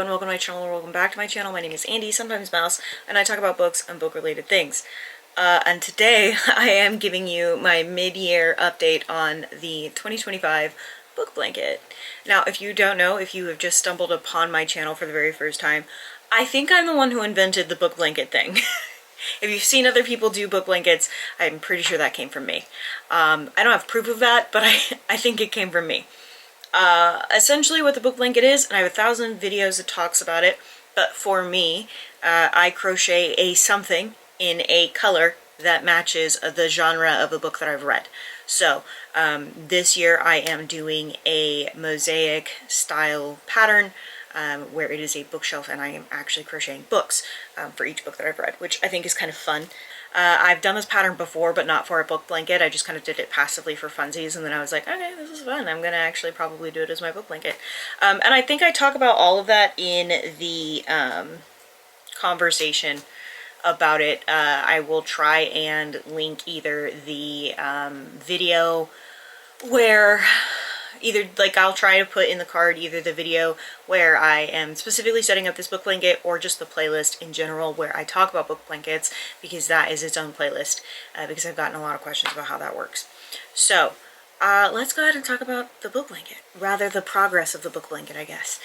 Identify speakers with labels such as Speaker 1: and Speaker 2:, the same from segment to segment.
Speaker 1: and welcome to my channel, or welcome back to my channel. My name is Andy, sometimes Mouse, and I talk about books and book-related things. And today I am giving you my mid-year update on the 2025 book blanket. Now, if you don't know, if you have just stumbled upon my channel for the very first time, I think I'm the one who invented the book blanket thing. If you've seen other people do book blankets, I'm pretty sure that came from me. I don't have proof of that, but I think it came from me. Essentially what the book blanket is, and I have 1,000 videos that talks about it, but for me, I crochet a something in a color that matches the genre of the book that I've read. So this year I am doing a mosaic style pattern where it is a bookshelf and I am actually crocheting books for each book that I've read, which I think is kind of fun. I've done this pattern before, but not for a book blanket. I just kind of did it passively for funsies, and then I was like, okay, this is fun. I'm going to actually probably do it as my book blanket. And I think I talk about all of that in the conversation about it. I will try and link either the video where... I'll try to put in the card either the video where I am specifically setting up this book blanket, or just the playlist in general where I talk about book blankets, because that is its own playlist, because I've gotten a lot of questions about how that works. So let's go ahead and talk about the book blanket, rather the progress of the book blanket, I guess.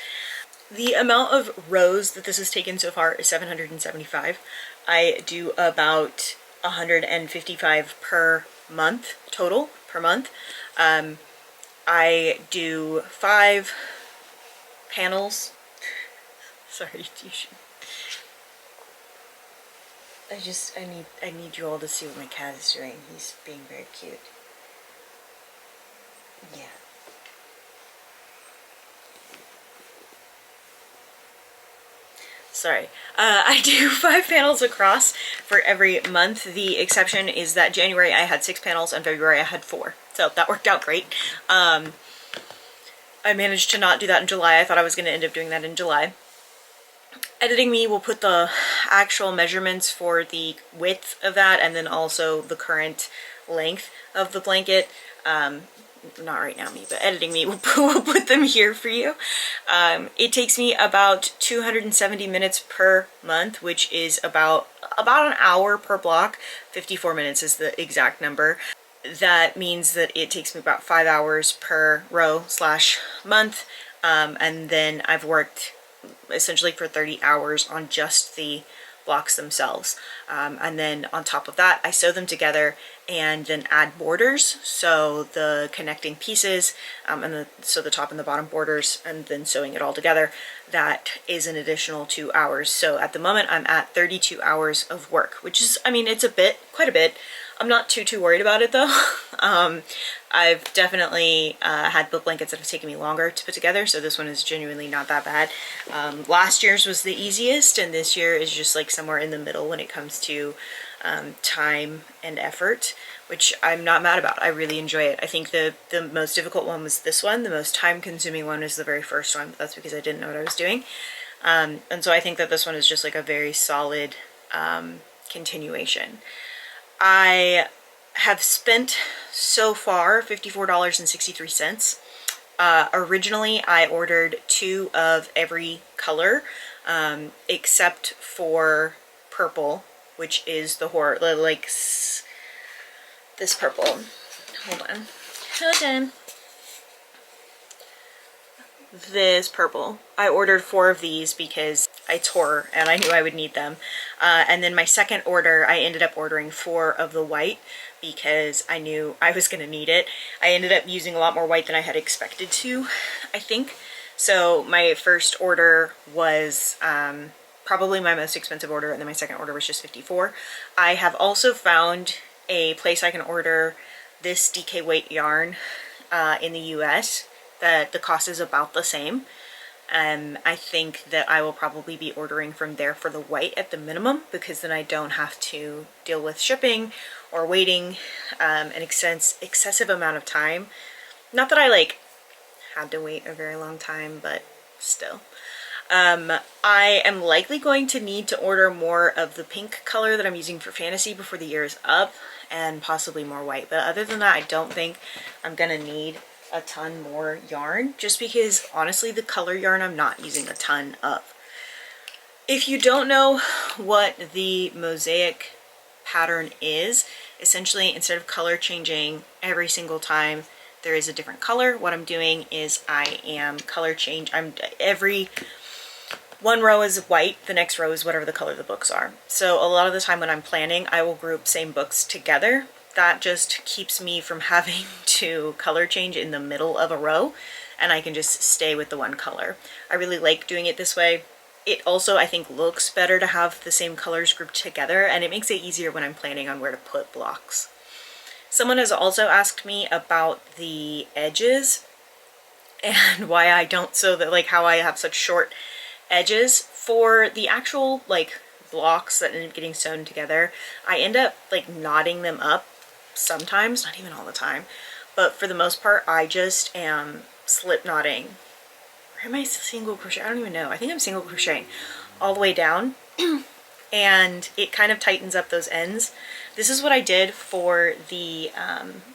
Speaker 1: The amount of rows that this has taken so far is 775. I do about 155 per month, total per month. I do 5 panels. Sorry, you should. I need you all to see what my cat is doing. He's being very cute. Yeah. Sorry. I do 5 panels across for every month. The exception is that January I had 6 panels and February I had 4. So that worked out great. I managed to not do that in July. I thought I was going to end up doing that in July. Editing Me will put the actual measurements for the width of that, and then also the current length of the blanket. Not right now me, but Editing Me will put them here for you. It takes me about 270 minutes per month, which is about an hour per block. 54 minutes is the exact number. That means that it takes me about 5 hours per row / month, and then I've worked essentially for 30 hours on just the blocks themselves. And then on top of that, I sew them together and then add borders, so the connecting pieces, so the top and the bottom borders, and then sewing it all together. That is an additional 2 hours. So at the moment I'm at 32 hours of work, which is, I mean, it's quite a bit. I'm not too worried about it though. I've definitely had book blankets that have taken me longer to put together, so this one is genuinely not that bad. Last year's was the easiest, and this year is just like somewhere in the middle when it comes to time and effort, which I'm not mad about. I really enjoy it. I think the most difficult one was this one. The most time-consuming one was the very first one, but that's because I didn't know what I was doing. And so I think that this one is just like a very solid continuation. I have spent so far $54.63. Originally I ordered 2 of every color, except for purple, which is the horror, like this purple. Hold on. This purple. I ordered 4 of these because it's horror and I knew I would need them. And then my second order, I ended up ordering 4 of the white because I knew I was going to need it. I ended up using a lot more white than I had expected to, I think. So my first order was probably my most expensive order, and then my second order was just 54. I have also found a place I can order this DK weight yarn in the US that the cost is about the same. I think that I will probably be ordering from there for the white at the minimum, because then I don't have to deal with shipping or waiting an excessive amount of time. Not that I had to wait a very long time, but still. I am likely going to need to order more of the pink color that I'm using for Fantasy before the year is up, and possibly more white. But other than that, I don't think I'm gonna need a ton more yarn, just because honestly the color yarn I'm not using a ton of. If you don't know what the mosaic pattern is, essentially instead of color changing every single time there is a different color, what I'm doing is I am color change. Every one row is white, the next row is whatever the color the books are. So a lot of the time when I'm planning, I will group same books together. That just keeps me from having to color change in the middle of a row, and I can just stay with the one color. I really like doing it this way. It also, I think, looks better to have the same colors grouped together, and it makes it easier when I'm planning on where to put blocks. Someone has also asked me about the edges and why I don't sew that, like how I have such short edges. For the actual like blocks that end up getting sewn together, I end up like knotting them up sometimes, not even all the time, but for the most part I just am slip knotting. Or am I single crochet? I don't even know. I think I'm single crocheting all the way down and it kind of tightens up those ends. This is what I did for the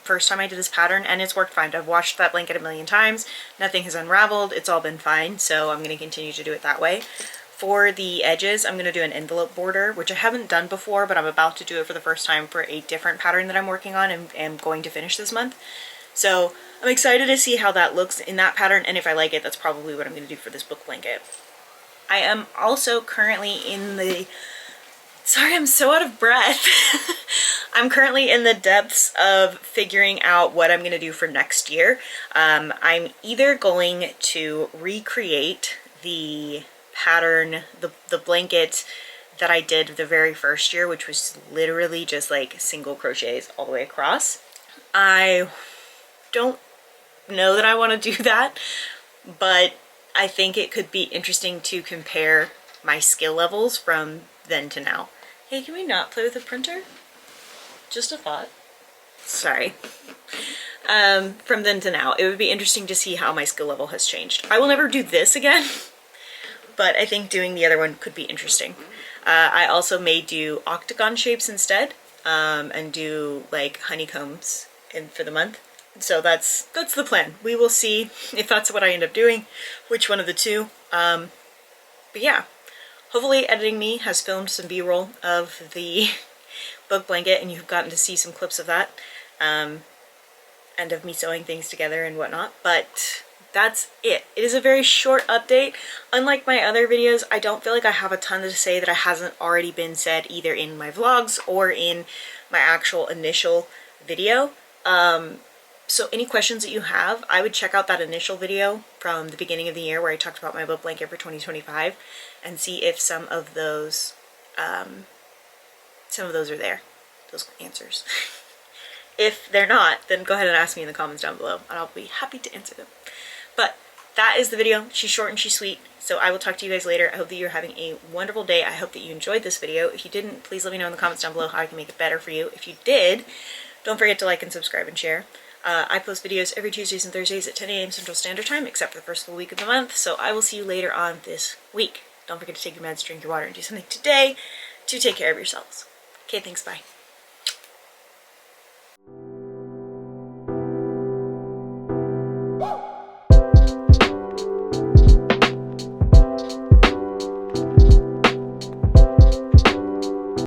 Speaker 1: first time I did this pattern, and it's worked fine. I've washed that blanket a million times. Nothing has unraveled. It's all been fine, so I'm going to continue to do it that way. For the edges, I'm going to do an envelope border, which I haven't done before, but I'm about to do it for the first time for a different pattern that I'm working on and am going to finish this month. So I'm excited to see how that looks in that pattern, and if I like it, that's probably what I'm going to do for this book blanket. I am also currently in the... Sorry, I'm so out of breath. I'm currently in the depths of figuring out what I'm going to do for next year. I'm either going to recreate the pattern, the blanket that I did the very first year, which was literally just like single crochets all the way across. I don't know that I want to do that, but I think it could be interesting to compare my skill levels from then to now. Hey, can we not play with the printer? Just a thought. Sorry. From then to now, it would be interesting to see how my skill level has changed. I will never do this again, but I think doing the other one could be interesting. I also may do octagon shapes instead, and do like honeycombs for the month. So that's the plan. We will see if that's what I end up doing, which one of the two. But yeah. Hopefully Editing Me has filmed some B-roll of the book blanket and you've gotten to see some clips of that, and of me sewing things together and whatnot, but that's it. It is a very short update. Unlike my other videos, I don't feel like I have a ton to say that hasn't already been said either in my vlogs or in my actual initial video. So any questions that you have, I would check out that initial video from the beginning of the year where I talked about my book blanket for 2025 and see if some of those are there, those answers. If they're not, then go ahead and ask me in the comments down below and I'll be happy to answer them. But that is the video. She's short and she's sweet. So I will talk to you guys later. I hope that you're having a wonderful day. I hope that you enjoyed this video. If you didn't, please let me know in the comments down below how I can make it better for you. If you did, don't forget to like and subscribe and share. I post videos every Tuesdays and Thursdays at 10 a.m. Central Standard Time, except for the first full week of the month. So I will see you later on this week. Don't forget to take your meds, drink your water, and do something today to take care of yourselves. Okay, thanks, bye.